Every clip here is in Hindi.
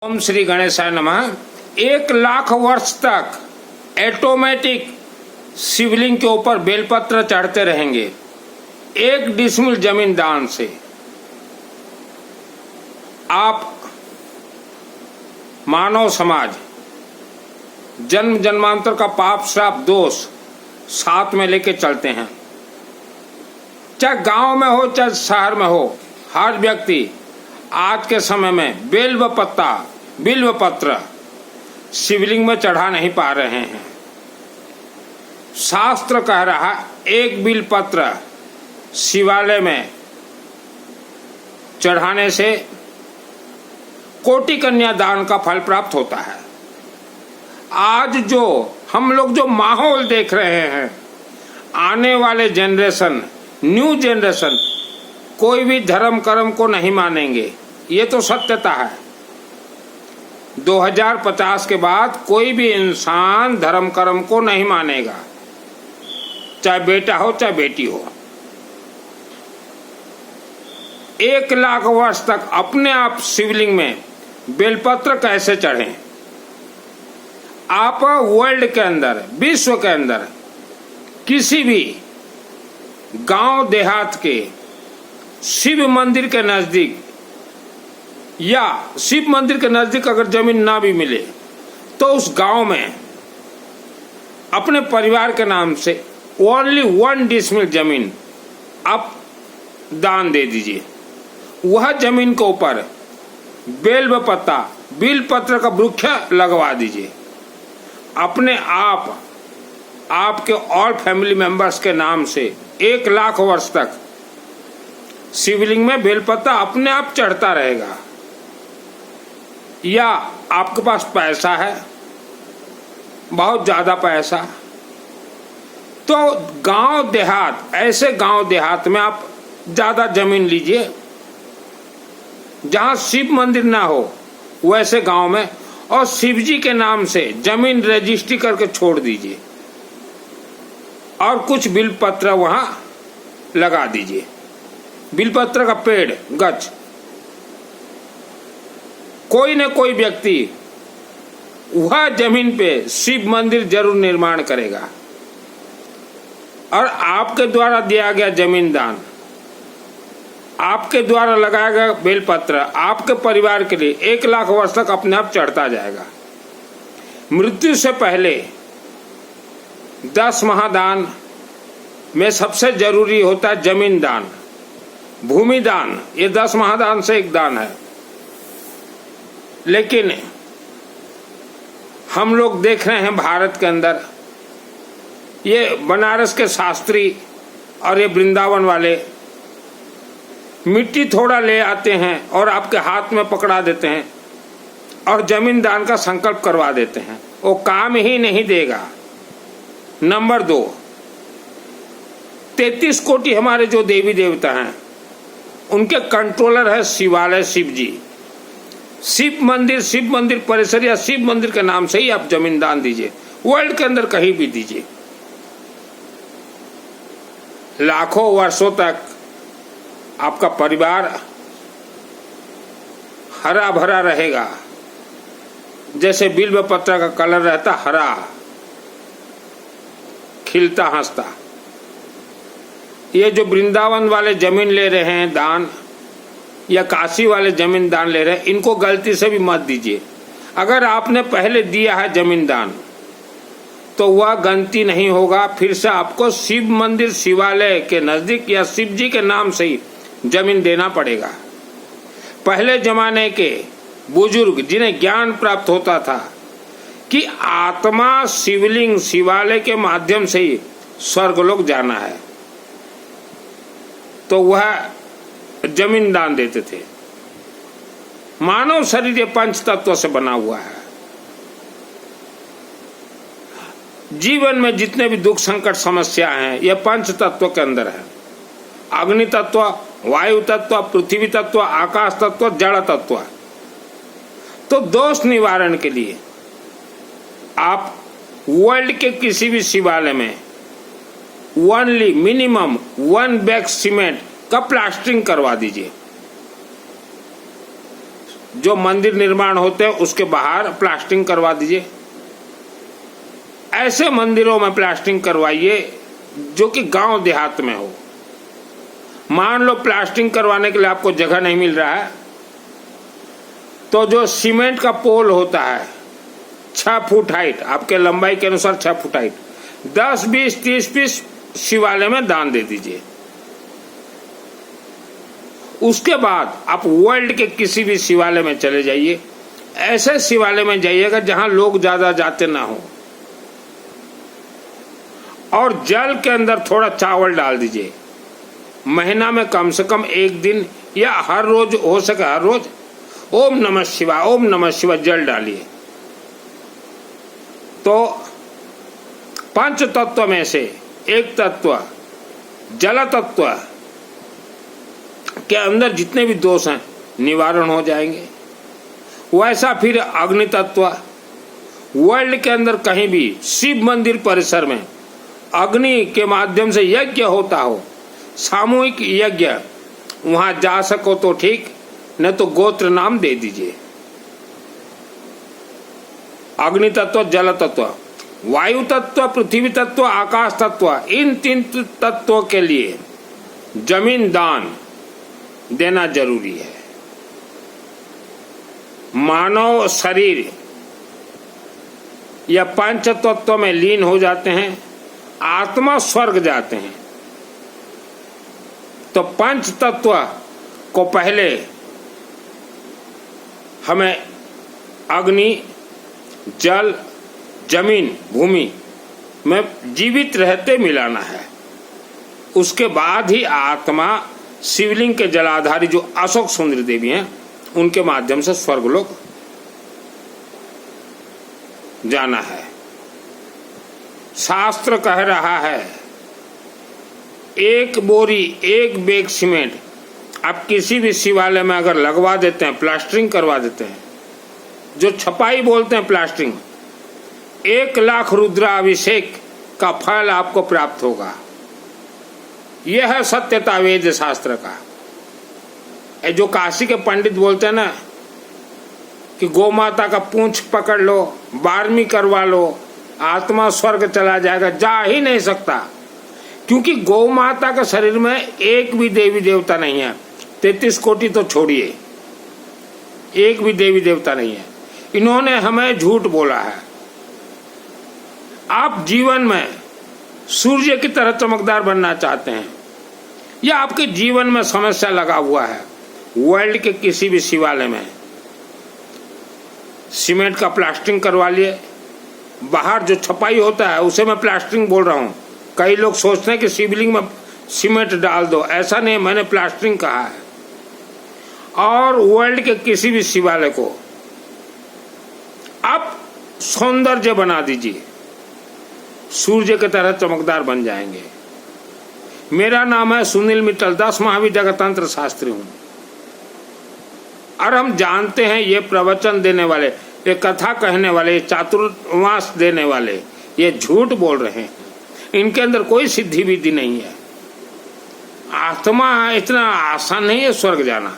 ओम श्री गणेशाय नमः। 1,00,000 वर्ष तक ऑटोमेटिक शिवलिंग के ऊपर बेलपत्र चढ़ते रहेंगे 1 डिसमिल जमीन दान से। आप मानव समाज जन्म जन्मांतर का पाप श्राप दोष साथ में लेके चलते हैं। चाहे गांव में हो चाहे शहर में हो, हर व्यक्ति आज के समय में बिल्व पत्र शिवलिंग में चढ़ा नहीं पा रहे हैं। शास्त्र कह रहा 1 बिल्व पत्र शिवालय में चढ़ाने से कोटि कन्या दान का फल प्राप्त होता है। आज जो हम लोग जो माहौल देख रहे हैं, आने वाले जनरेशन, न्यू जनरेशन कोई भी धर्म कर्म को नहीं मानेंगे, ये तो सत्यता है। 2050 के बाद कोई भी इंसान धर्म कर्म को नहीं मानेगा, चाहे बेटा हो चाहे बेटी हो। 1,00,000 वर्ष तक अपने आप शिवलिंग में बेलपत्र कैसे चढ़ें? आप वर्ल्ड के अंदर, विश्व के अंदर किसी भी गांव देहात के शिव मंदिर के नजदीक या शिव मंदिर के नजदीक अगर जमीन ना भी मिले तो उस गांव में अपने परिवार के नाम से ओनली 1 डिसमिल जमीन आप दान दे दीजिए। वह जमीन के ऊपर बिल पत्र का वृक्ष लगवा दीजिए। अपने आप आपके और फैमिली मेंबर्स के नाम से 1,00,000 वर्ष तक शिवलिंग में बेलपत्ता अपने आप चढ़ता रहेगा। या आपके पास पैसा है, बहुत ज्यादा पैसा, तो गांव देहात, ऐसे गांव देहात में आप ज्यादा जमीन लीजिए जहां शिव मंदिर ना हो, वैसे गांव में, और शिव जी के नाम से जमीन रजिस्ट्री करके छोड़ दीजिए और कुछ बिलपत्र वहां लगा दीजिए। बिलपत्र का पेड़ गछ, कोई न कोई व्यक्ति वह जमीन पे शिव मंदिर जरूर निर्माण करेगा। और आपके द्वारा दिया गया जमीन दान, आपके द्वारा लगाया गया बेलपत्र आपके परिवार के लिए 1,00,000 वर्ष तक अपने आप चढ़ता जाएगा। मृत्यु से पहले 10 महादान में सबसे जरूरी होता है जमीन दान, भूमि दान। ये 10 महादान से एक दान है। लेकिन हम लोग देख रहे हैं भारत के अंदर ये बनारस के शास्त्री और ये वृंदावन वाले मिट्टी थोड़ा ले आते हैं और आपके हाथ में पकड़ा देते हैं और जमीन दान का संकल्प करवा देते हैं। वो काम ही नहीं देगा। नंबर 2, 33 कोटि हमारे जो देवी देवता हैं उनके कंट्रोलर है शिवालय शिव जी। शिव मंदिर परिसर या शिव मंदिर के नाम से ही आप जमीन दान दीजिए। वर्ल्ड के अंदर कहीं भी दीजिए। लाखों वर्षों तक आपका परिवार हरा भरा रहेगा। जैसे बिल्व पत्र का कलर रहता हरा, खिलता हंसता। ये जो वृंदावन वाले जमीन ले रहे हैं दान, या काशी वाले जमीन दान ले रहे हैं, इनको गलती से भी मत दीजिए। अगर आपने पहले दिया है जमीन दान तो वह गलती नहीं होगा। फिर से आपको शिव मंदिर शिवालय के नजदीक या शिव जी के नाम से ही जमीन देना पड़ेगा। पहले जमाने के बुजुर्ग जिन्हें ज्ञान प्राप्त होता था कि आत्मा शिवलिंग शिवालय के माध्यम से ही स्वर्गलोक जाना है, तो वह जमीन दान देते थे। मानव शरीर ये 5 तत्वों से बना हुआ है। जीवन में जितने भी दुख संकट समस्या हैं ये 5 तत्वों के अंदर है। अग्नि तत्व, वायु तत्व, पृथ्वी तत्व, आकाश तत्व, जड़ तत्व। तो दोष निवारण के लिए आप वर्ल्ड के किसी भी शिवालय में ओनली मिनिमम 1 बैग सीमेंट का प्लास्टरिंग करवा दीजिए। जो मंदिर निर्माण होते हैं उसके बाहर प्लास्टिंग करवा दीजिए। ऐसे मंदिरों में प्लास्टिंग करवाइए जो कि गांव देहात में हो। मान लो प्लास्टिंग करवाने के लिए आपको जगह नहीं मिल रहा है, तो जो सीमेंट का पोल होता है 6 फुट हाइट, आपके लंबाई के अनुसार 6 फुट हाइट, 10, 20, 30 पीस शिवालय में दान दे दीजिए। उसके बाद आप वर्ल्ड के किसी भी शिवालय में चले जाइए, ऐसे शिवालय में जाइएगा जहां लोग ज्यादा जाते ना हो, और जल के अंदर थोड़ा चावल डाल दीजिए। महीना में कम से कम 1 दिन या हर रोज हो सके हर रोज ओम नमः शिवाय, ओम नमः शिवाय जल डालिए। तो 5 तत्व में से एक तत्व जल तत्व के अंदर जितने भी दोष हैं निवारण हो जाएंगे। वैसा फिर अग्नि तत्व, वर्ल्ड के अंदर कहीं भी शिव मंदिर परिसर में अग्नि के माध्यम से यज्ञ होता हो, सामूहिक यज्ञ, वहां जा सको तो ठीक, न तो गोत्र नाम दे दीजिए। अग्नि तत्व, जल तत्व, वायु तत्व, पृथ्वी तत्व, आकाश तत्व, इन 3 तत्वों के लिए जमीन दान देना जरूरी है। मानव शरीर या 5 तत्वों में लीन हो जाते हैं, आत्मा स्वर्ग जाते हैं। तो 5 तत्व को पहले हमें अग्नि, जल, जमीन, भूमि में जीवित रहते मिलाना है। उसके बाद ही आत्मा शिवलिंग के जलाधारी जो अशोक सुंदरी देवी हैं उनके माध्यम से स्वर्गलोक जाना है। शास्त्र कह रहा है 1 बोरी 1 बैग सीमेंट आप किसी भी शिवालय में अगर लगवा देते हैं, प्लास्टरिंग करवा देते हैं, जो छपाई बोलते हैं प्लास्टरिंग, 1 लाख रुद्राभिषेक का फल आपको प्राप्त होगा। यह है सत्यता वेद शास्त्र का। जो काशी के पंडित बोलते हैं ना कि गौ माता का पूंछ पकड़ लो, 12वीं करवा लो, आत्मा स्वर्ग चला जाएगा, जा ही नहीं सकता, क्योंकि गौ माता के शरीर में एक भी देवी देवता नहीं है। 33 कोटि तो छोड़िए, एक भी देवी देवता नहीं है। इन्होंने हमें झूठ बोला है। आप जीवन में सूर्य की तरह चमकदार बनना चाहते हैं, या आपके जीवन में समस्या लगा हुआ है, वर्ल्ड के किसी भी शिवालय में सीमेंट का प्लास्टरिंग करवा लिए। बाहर जो छपाई होता है उसे मैं प्लास्टरिंग बोल रहा हूँ। कई लोग सोचते हैं कि शिवलिंग में सीमेंट डाल दो, ऐसा नहीं, मैंने प्लास्टरिंग कहा है। और वर्ल्ड के किसी भी शिवालय को आप सौंदर्य बना दीजिए, सूर्य की तरह चमकदार बन जाएंगे। मेरा नाम है सुनील मित्तल, 10 महाविद्या तंत्र शास्त्री हूं। और हम जानते हैं ये प्रवचन देने वाले, ये कथा कहने वाले, ये चातुर्मास देने वाले, ये झूठ बोल रहे हैं। इनके अंदर कोई सिद्धि विधि नहीं है। आत्मा इतना आसान नहीं है स्वर्ग जाना।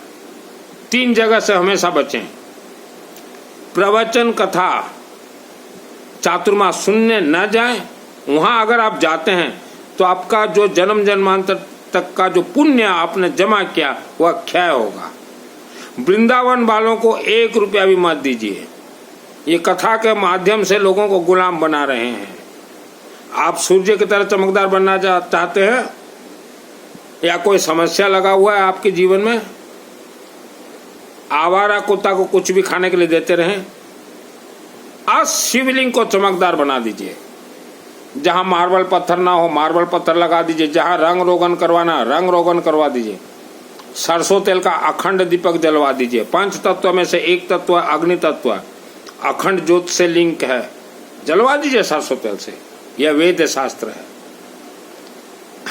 3 जगह से हमेशा बचें। प्रवचन, कथा, चातुर्मास सुनने न जाएं। वहां अगर आप जाते हैं तो आपका जो जन्म जन्मांतर तक का जो पुण्य आपने जमा किया वह क्षय होगा। वृंदावन वालों को 1 रुपया भी मत दीजिए। ये कथा के माध्यम से लोगों को गुलाम बना रहे हैं। आप सूर्य की तरह चमकदार बनना चाहते हैं, या कोई समस्या लगा हुआ है आपके जीवन में, आवारा कुत्ता को कुछ भी खाने के लिए देते रहें, आज शिवलिंग को चमकदार बना दीजिए। जहां मार्बल पत्थर ना हो, मार्बल पत्थर लगा दीजिए। जहां रंग रोगन करवाना, रंग रोगन करवा दीजिए। सरसों तेल का अखंड दीपक जलवा दीजिए। 5 तत्व में से एक तत्व अग्नि तत्व, अखंड ज्योत से लिंक है, जलवा दीजिए सरसों तेल से। यह वेद शास्त्र है।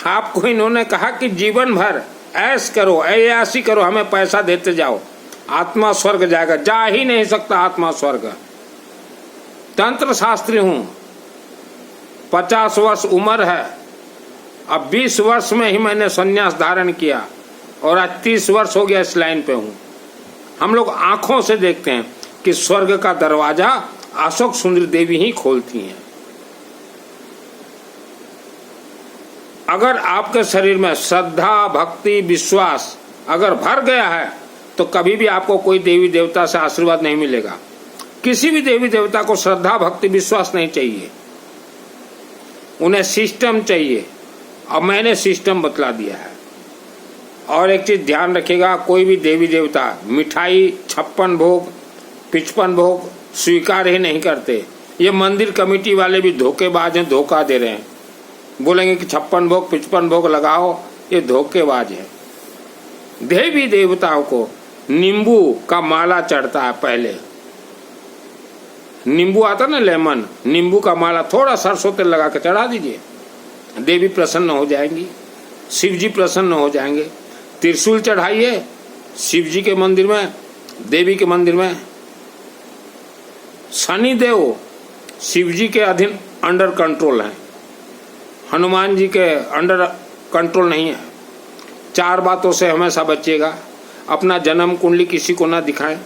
आपको इन्होंने कहा कि जीवन भर ऐश करो, ऐयासी करो, हमें पैसा देते जाओ, आत्मा स्वर्ग जाएगा। जा ही नहीं सकता आत्मा स्वर्ग। तंत्र शास्त्री हूं, 50 वर्ष उम्र है। अब 20 वर्ष में ही मैंने संन्यास धारण किया और आज 30 वर्ष हो गया इस लाइन पे हूं। हम लोग आंखों से देखते हैं कि स्वर्ग का दरवाजा अशोक सुंदरी देवी ही खोलती हैं। अगर आपके शरीर में श्रद्धा, भक्ति, विश्वास अगर भर गया है तो कभी भी आपको कोई देवी देवता से आशीर्वाद नहीं मिलेगा। किसी भी देवी देवता को श्रद्धा, भक्ति, विश्वास नहीं चाहिए, उन्हें सिस्टम चाहिए। अब मैंने सिस्टम बतला दिया है। और एक चीज ध्यान रखिएगा, कोई भी देवी देवता मिठाई, 56 भोग, 55 भोग स्वीकार ही नहीं करते। ये मंदिर कमेटी वाले भी धोखेबाज हैं, धोखा दे रहे हैं। बोलेंगे कि 56 भोग, 55 भोग लगाओ, ये धोखेबाज है। देवी देवताओं को नींबू का माला चढ़ता है। पहले नींबू आता ना, लेमन, नींबू का माला थोड़ा सरसों तेल लगा के चढ़ा दीजिए, देवी प्रसन्न हो जाएंगी, शिव जी प्रसन्न हो जाएंगे। त्रिशूल चढ़ाइए शिव जी के मंदिर में, देवी के मंदिर में। शनि देव शिव जी के अधीन अंडर कंट्रोल है, हनुमान जी के अंडर कंट्रोल नहीं है। 4 बातों से हमेशा बचिएगा। अपना जन्म कुंडली किसी को ना दिखाएं।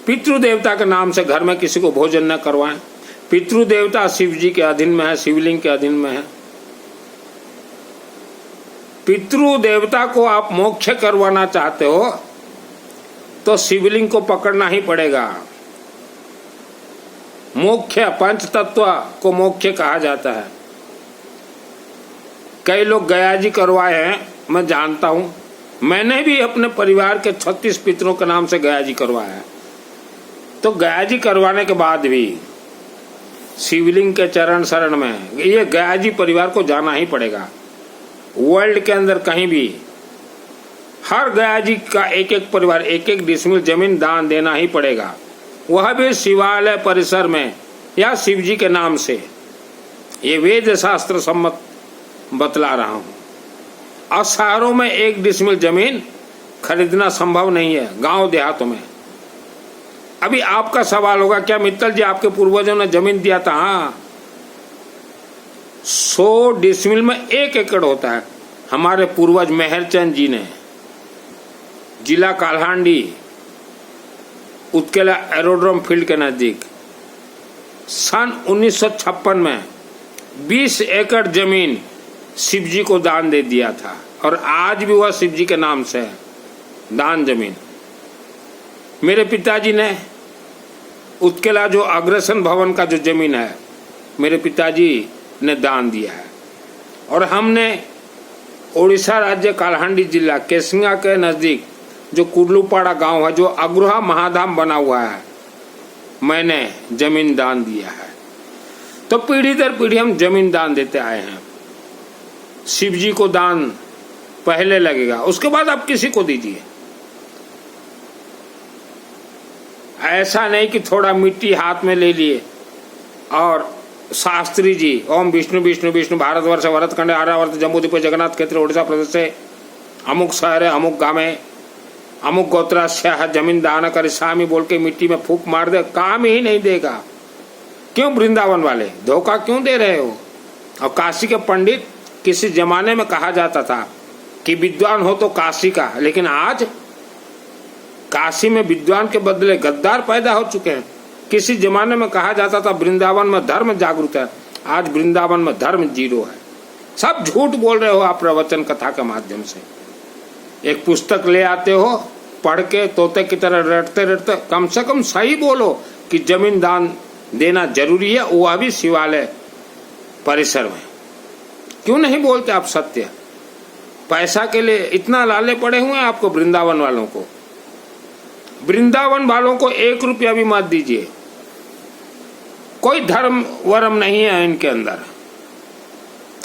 पितृदेवता के नाम से घर में किसी को भोजन न करवाएं। पितृदेवता शिव जी के अधीन में है, शिवलिंग के अधीन में है। पितृदेवता को आप मोक्ष करवाना चाहते हो तो शिवलिंग को पकड़ना ही पड़ेगा। मोक्ष, पंच तत्व को मोक्ष कहा जाता है। कई लोग गया जी करवाए हैं, मैं जानता हूं। मैंने भी अपने परिवार के 36 पितरों के नाम से गया जी करवाया है। तो गया जी करवाने के बाद भी शिवलिंग के चरण शरण में ये गया जी परिवार को जाना ही पड़ेगा। वर्ल्ड के अंदर कहीं भी हर गया जी का एक एक परिवार 1-1 डिसमिल जमीन दान देना ही पड़ेगा, वह भी शिवालय परिसर में या शिव जी के नाम से। ये वेद शास्त्र सम्मत बतला रहा हूं। और शहरों में 1 डिसमिल जमीन खरीदना संभव नहीं है, गांव देहातों में। अभी आपका सवाल होगा, क्या मित्तल जी आपके पूर्वजों ने जमीन दिया था? हाँ, 100 डिसमिल में 1 एकड़ होता है। हमारे पूर्वज मेहरचंद जी ने जिला काल्हांडी, उत्केला एरोड्रोम फील्ड के नजदीक सन 1956 में 20 एकड़ जमीन शिव जी को दान दे दिया था। और आज भी वह शिव जी के नाम से है दान जमीन। मेरे पिताजी ने उत्केला जो अग्रसन भवन का जो जमीन है, मेरे पिताजी ने दान दिया है। और हमने ओडिशा राज्य काल्हांडी जिला केसिंगा के नजदीक जो कुर्लूपाड़ा गांव है, जो अग्रोहा महाधाम बना हुआ है, मैंने जमीन दान दिया है। तो पीढ़ी दर पीढ़ी हम जमीन दान देते आए हैं। शिव जी को दान पहले लगेगा, उसके बाद आप किसी को दीजिए। ऐसा नहीं कि थोड़ा मिट्टी हाथ में ले लिए और शास्त्री जी ओम विष्णु विष्णु विष्णु भारतवर्ष भरतखंड आर्यावर्त जम्बूद्वीप जगन्नाथ क्षेत्र उड़ीसा प्रदेश से अमुक शहर है, अमुक गांव है, अमुक गोत्राश्य है, जमीन दान कर स्वामी बोल के मिट्टी में फूंक मार दे, काम ही नहीं देगा। क्यों वृंदावन वाले धोखा क्यों दे रहे हो? और काशी के पंडित, किसी जमाने में कहा जाता था कि विद्वान हो तो काशी का, लेकिन आज काशी में विद्वान के बदले गद्दार पैदा हो चुके हैं। किसी जमाने में कहा जाता था वृंदावन में धर्म जागृत है, आज वृंदावन में धर्म 0 है। सब झूठ बोल रहे हो आप प्रवचन कथा के माध्यम से। एक पुस्तक ले आते हो, पढ़ के तोते की तरह रटते रटते, कम से कम सही बोलो कि जमीन दान देना जरूरी है, वह भी शिवालय परिसर में। क्यों नहीं बोलते आप सत्य? पैसा के लिए इतना लाले पड़े हुए हैं आपको। वृंदावन वालों को, वृंदावन वालों को 1 रुपया भी मत दीजिए। कोई धर्म वर्म नहीं है इनके अंदर।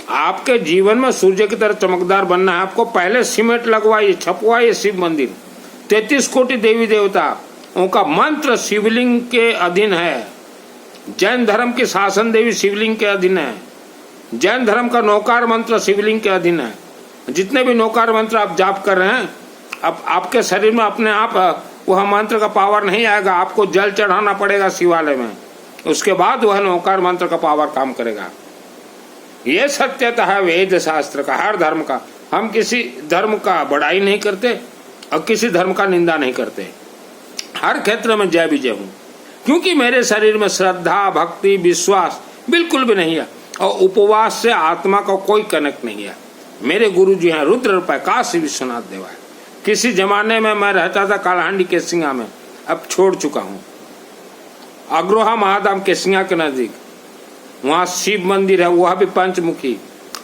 आपके जीवन में सूर्य की तरह चमकदार बनना है, आपको पहले सीमेंट लगवाइए, छपवाइए शिव मंदिर। 33 कोटि देवी देवता उनका मंत्र शिवलिंग के अधीन है। जैन धर्म की शासन देवी शिवलिंग के अधीन है। जैन धर्म का नौकार मंत्र शिवलिंग के अधीन है। जितने भी नौकार मंत्र आप जाप कर रहे हैं, अब आपके शरीर में अपने आप वह मंत्र का पावर नहीं आएगा। आपको जल चढ़ाना पड़ेगा शिवालय में, उसके बाद वह नौकार मंत्र का पावर काम करेगा। ये सत्यता है वेद शास्त्र का, हर धर्म का। हम किसी धर्म का बड़ाई नहीं करते, और किसी धर्म का निंदा नहीं करते। हर क्षेत्र में जय विजय हूँ, क्योंकि मेरे शरीर में श्रद्धा, भक्ति, विश्वास बिल्कुल भी नहीं है और उपवास से आत्मा का कोई कनेक्ट नहीं है। मेरे गुरु जी हैं रुद्र रूपये काशी विश्वनाथ देवाय। किसी जमाने में मैं रहता था कालाहांडी केसिंगा में, अब छोड़ चुका हूँ। अग्रोहा महाधाम केसिंगा के नजदीक वहाँ शिव मंदिर है, वह भी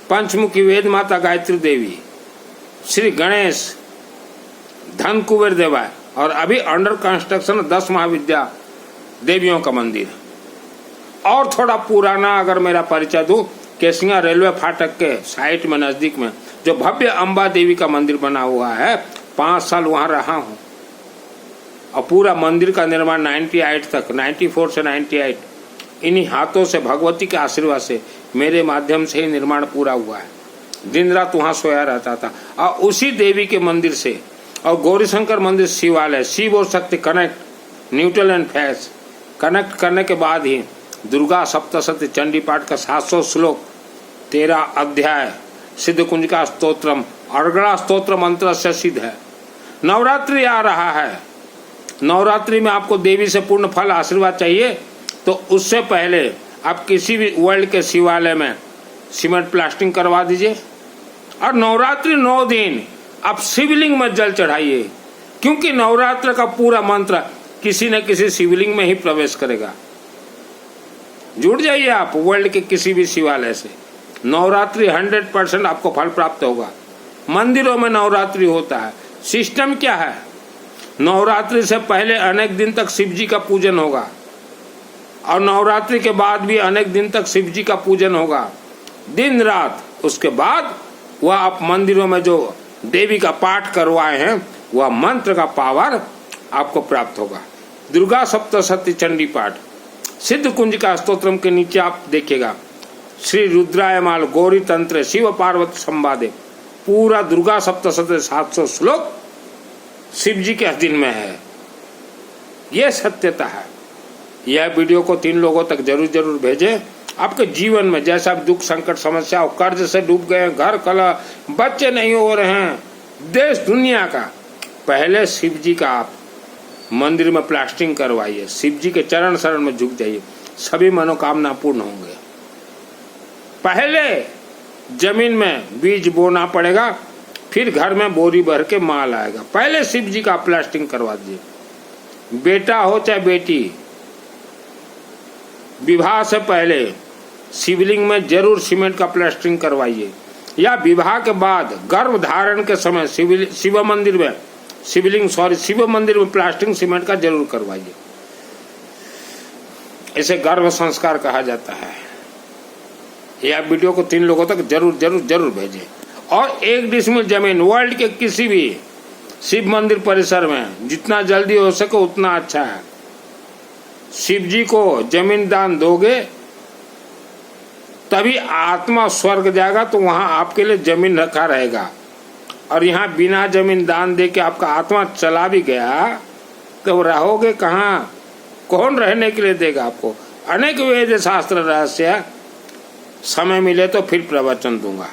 पंचमुखी वेद माता गायत्री देवी, श्री गणेश, धन कुबेर देवाय और अभी अंडर कंस्ट्रक्शन 10 महाविद्या देवियों का मंदिर। और थोड़ा पुराना अगर मेरा परिचय दूं, केसिंगा रेलवे फाटक के साइड में नजदीक में जो भव्य अम्बा देवी का मंदिर बना हुआ है, 5 साल वहां रहा हूं और पूरा मंदिर का निर्माण 94 से 98 इन्हीं हाथों से, भगवती के आशीर्वाद से, मेरे माध्यम से ही निर्माण पूरा हुआ है। दिन रात वहां सोया रहता था और उसी देवी के मंदिर से और गौरीशंकर मंदिर शिवालय, शिव और शक्ति connect, neutral and face connect करने के बाद ही दुर्गा सप्तशती चंडी पाठ का 700 श्लोक, 13 अध्याय, सिद्ध कुंजिका स्तोत्रम, अर्गड़ा स्तोत्र मंत्र से सिद्ध है। नवरात्रि आ रहा है, नवरात्रि में आपको देवी से पूर्ण फल आशीर्वाद चाहिए तो उससे पहले आप किसी भी वर्ल्ड के शिवालय में सीमेंट प्लास्टिंग करवा दीजिए और नवरात्रि 9 दिन आप शिवलिंग में जल चढ़ाइए, क्योंकि नवरात्र का पूरा मंत्र किसी न किसी शिवलिंग में ही प्रवेश करेगा। जुड़ जाइए आप वर्ल्ड के किसी भी शिवालय से, नवरात्रि 100% आपको फल प्राप्त होगा। मंदिरों में नवरात्रि होता है। सिस्टम क्या है? नवरात्रि से पहले अनेक दिन तक शिव जी का पूजन होगा और नवरात्रि के बाद भी अनेक दिन तक शिव जी का पूजन होगा, दिन रात। उसके बाद वह आप मंदिरों में जो देवी का पाठ करवाए हैं वह मंत्र का पावर आपको प्राप्त होगा। दुर्गा सप्तशती चंडी पाठ, सिद्ध कुंजिका स्तोत्रम के नीचे आप देखिएगा, श्री रुद्रायमाल गौरी तंत्र शिव पार्वती संवादे, पूरा दुर्गा सप्तशती 700 श्लोक शिव जी के अधीन में है। यह सत्यता है। यह वीडियो को 3 लोगों तक जरूर भेजें। आपके जीवन में जैसा आप दुख, संकट, समस्या, कर्ज से डूब गए, घर कलह, बच्चे नहीं हो रहे हैं, देश दुनिया का, पहले शिव जी का आप मंदिर में प्लास्टिंग करवाइए, शिव जी के चरण शरण में झुक जाइए, सभी मनोकामना पूर्ण होंगे। पहले जमीन में बीज बोना पड़ेगा, फिर घर में बोरी भर के माल आएगा। पहले शिव जी का प्लास्टिंग करवा दीजिए। बेटा हो चाहे बेटी, विवाह से पहले शिवलिंग में जरूर सीमेंट का प्लास्टरिंग करवाइए, या विवाह के बाद गर्भ धारण के समय शिव मंदिर में प्लास्टरिंग सीमेंट का जरूर करवाइए। इसे गर्भ संस्कार कहा जाता है। यह वीडियो को 3 लोगों तक जरूर भेजें। और 1 डिसमिल जमीन वर्ल्ड के किसी भी शिव मंदिर परिसर में जितना जल्दी हो सके उतना अच्छा है। शिव जी को जमीन दान दोगे तभी आत्मा स्वर्ग जाएगा, तो वहां आपके लिए जमीन रखा रहेगा। और यहाँ बिना जमीन दान दे के आपका आत्मा चला भी गया तो रहोगे कहाँ? कौन रहने के लिए देगा आपको? अनेक वेद शास्त्र रहस्य, समय मिले तो फिर प्रवचन दूंगा।